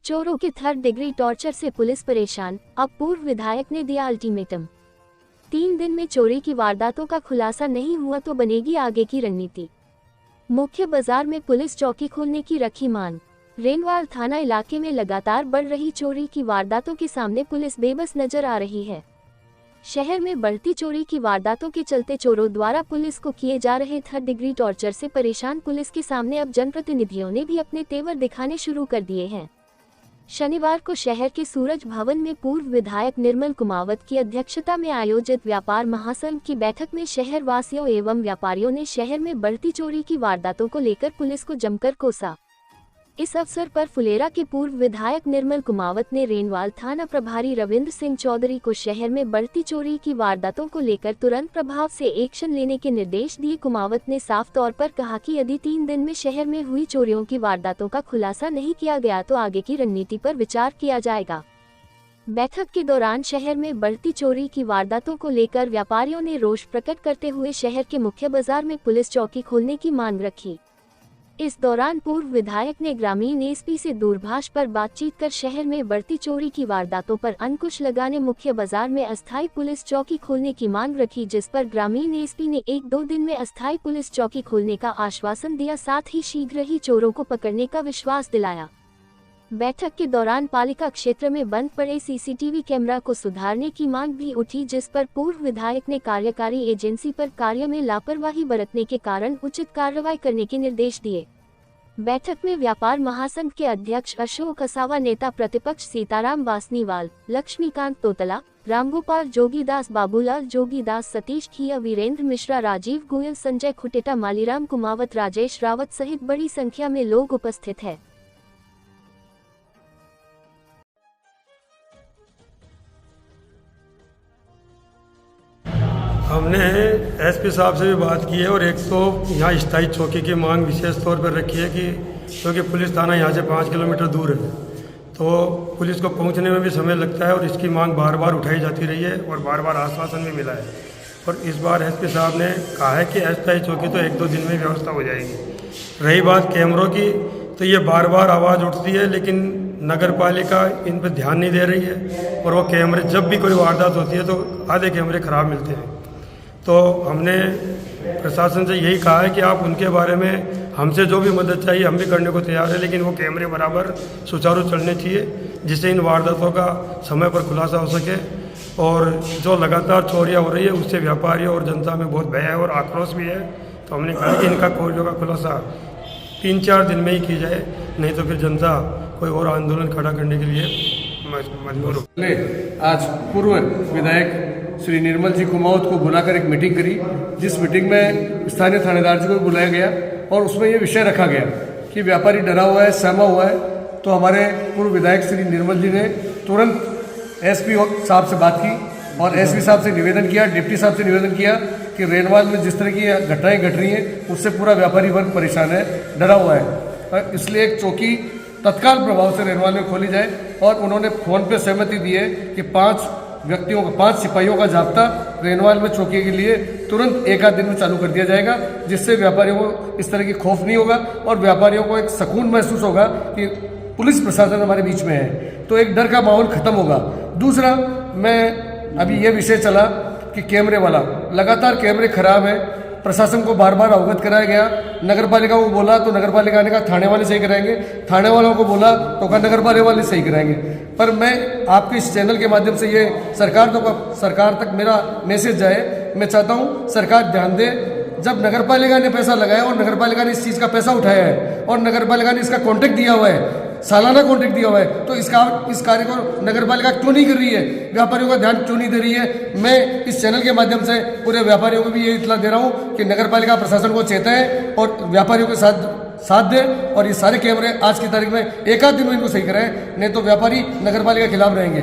चोरों के third degree torture से पुलिस परेशान, अब पूर्व विधायक ने दिया अल्टीमेटम। 3 दिन में चोरी की वारदातों का खुलासा नहीं हुआ तो बनेगी आगे की रणनीति। मुख्य बाजार में पुलिस चौकी खोलने की रखी मांग। रेनवाल थाना इलाके में लगातार बढ़ रही चोरी की वारदातों के सामने पुलिस बेबस नजर आ रही है। शहर में बढ़ती चोरी की वारदातों के चलते चोरों द्वारा पुलिस को किए जा रहे थर्ड डिग्री टॉर्चर से परेशान पुलिस के सामने अब जनप्रतिनिधियों ने भी अपने तेवर दिखाने शुरू कर दिए हैं। शनिवार को शहर के सूरज भवन में पूर्व विधायक निर्मल कुमावत की अध्यक्षता में आयोजित व्यापार महासंघ की बैठक में शहर वासियों एवं व्यापारियों ने शहर में बढ़ती चोरी की वारदातों को लेकर पुलिस को जमकर कोसा। इस अवसर पर फुलेरा के पूर्व विधायक निर्मल कुमावत ने रेनवाल थाना प्रभारी रविंद्र सिंह चौधरी को शहर में बढ़ती चोरी की वारदातों को लेकर तुरंत प्रभाव से एक्शन लेने के निर्देश दिए। कुमावत ने साफ तौर पर कहा कि यदि 3 दिन में शहर में हुई चोरियों की वारदातों का खुलासा नहीं किया गया तो आगे की रणनीति पर विचार किया जाएगा। बैठक के दौरान शहर में बढ़ती चोरी की वारदातों को लेकर व्यापारियों ने रोष प्रकट करते हुए शहर के मुख्य बाजार में पुलिस चौकी खोलने की मांग रखी। इस दौरान पूर्व विधायक ने ग्रामीण एसपी से दूरभाष पर बातचीत कर शहर में बढ़ती चोरी की वारदातों पर अंकुश लगाने मुख्य बाजार में अस्थायी पुलिस चौकी खोलने की मांग रखी, जिस पर ग्रामीण एसपी ने 1-2 दिन में अस्थायी पुलिस चौकी खोलने का आश्वासन दिया, साथ ही शीघ्र ही चोरों को पकड़ने का विश्वास दिलाया। बैठक के दौरान पालिका क्षेत्र में बंद पड़े सीसीटीवी कैमरा को सुधारने की मांग भी उठी, जिस पर पूर्व विधायक ने कार्यकारी एजेंसी पर कार्य में लापरवाही बरतने के कारण उचित कार्रवाई करने के निर्देश दिए। बैठक में व्यापार महासंघ के अध्यक्ष अशोक असावा, नेता प्रतिपक्ष सीताराम वासनीवाल, लक्ष्मीकांत तोतला, रामगोपाल जोगीदास, बाबूलाल जोगीदास, सतीश खिया, वीरेंद्र मिश्रा, राजीव गोयल, संजय खुटेटा, मालीराम कुमावत, राजेश रावत सहित बड़ी संख्या में लोग उपस्थित हैं। हमने एसपी साहब से भी बात की है और एक तो यहाँ स्थायी चौकी की मांग विशेष तौर पर रखी है कि क्योंकि पुलिस थाना यहाँ से 5 किलोमीटर दूर है तो पुलिस को पहुँचने में भी समय लगता है और इसकी मांग बार बार उठाई जाती रही है और बार बार आश्वासन भी मिला है। और इस बार एसपी साहब ने कहा है कि अस्थायी चौकी तो 1-2 दिन में व्यवस्था हो जाएगी। रही बात कैमरों की, तो ये बार बार आवाज़ उठती है लेकिन नगर पालिका इन पर ध्यान नहीं दे रही है और वो कैमरे जब भी कोई वारदात होती है तो आधे कैमरे ख़राब मिलते हैं। तो हमने प्रशासन से यही कहा है कि आप उनके बारे में हमसे जो भी मदद चाहिए हम भी करने को तैयार है, लेकिन वो कैमरे बराबर सुचारू चलने चाहिए जिससे इन वारदातों का समय पर खुलासा हो सके। और जो लगातार चोरियां हो रही है उससे व्यापारियों और जनता में बहुत भय है और आक्रोश भी है। तो हमने कहा कि इनका चोरियों का खुलासा 3-4 दिन में ही की जाए, नहीं तो फिर जनता कोई और आंदोलन खड़ा करने के लिए मजबूर हो। आज पूर्व विधायक श्री निर्मल जी कुमावत को बुलाकर एक मीटिंग करी, जिस मीटिंग में स्थानीय थानेदार जी को भी बुलाया गया और उसमें ये विषय रखा गया कि व्यापारी डरा हुआ है, सहमा हुआ है। तो हमारे पूर्व विधायक श्री निर्मल जी ने तुरंत एसपी साहब से बात की और एसपी साहब से निवेदन किया, डिप्टी साहब से निवेदन किया कि रेनवाल में जिस तरह की घटनाएं घट रही हैं उससे पूरा व्यापारी वर्ग परेशान है, डरा हुआ है। इसलिए एक चौकी तत्काल प्रभाव से रेनवाल में खोली जाए और उन्होंने फोन पे सहमति दी है कि 5 सिपाहियों का जाब्ता रेनवाल में चौकी के लिए तुरंत 1-8 दिन में चालू कर दिया जाएगा, जिससे व्यापारियों को इस तरह की खौफ नहीं होगा और व्यापारियों को एक सुकून महसूस होगा कि पुलिस प्रशासन हमारे बीच में है, तो एक डर का माहौल खत्म होगा। दूसरा, मैं अभी ये विषय चला कि कैमरे वाला, लगातार कैमरे खराब है, प्रशासन को बार बार अवगत कराया गया। नगर पालिका को बोला तो नगर पालिका ने कहा थाने वाले सही कराएंगे, थाने वालों को बोला तो कहा नगर पालिका वाले सही कराएंगे। पर मैं आपके इस चैनल के माध्यम से ये सरकार तक मेरा मैसेज जाए, मैं चाहता हूँ सरकार ध्यान दे। जब नगर पालिका ने पैसा लगाया और नगर पालिका ने इस चीज़ का पैसा उठाया है और नगर पालिका ने इसका कॉन्ट्रैक्ट दिया हुआ है, सालाना कॉन्ट्रैक्ट दिया हुआ है, तो इस कार्य को नगर पालिका क्यों नहीं कर रही है, व्यापारियों का ध्यान क्यों नहीं दे रही है। मैं इस चैनल के माध्यम से पूरे व्यापारियों को भी ये इत्तला दे रहा हूँ कि नगर पालिका प्रशासन को चेताए और व्यापारियों के साथ दे और ये सारे कैमरे आज की तारीख में 1-8 दिन में इनको सही कराएं, नहीं तो व्यापारी नगर पालिका के खिलाफ रहेंगे।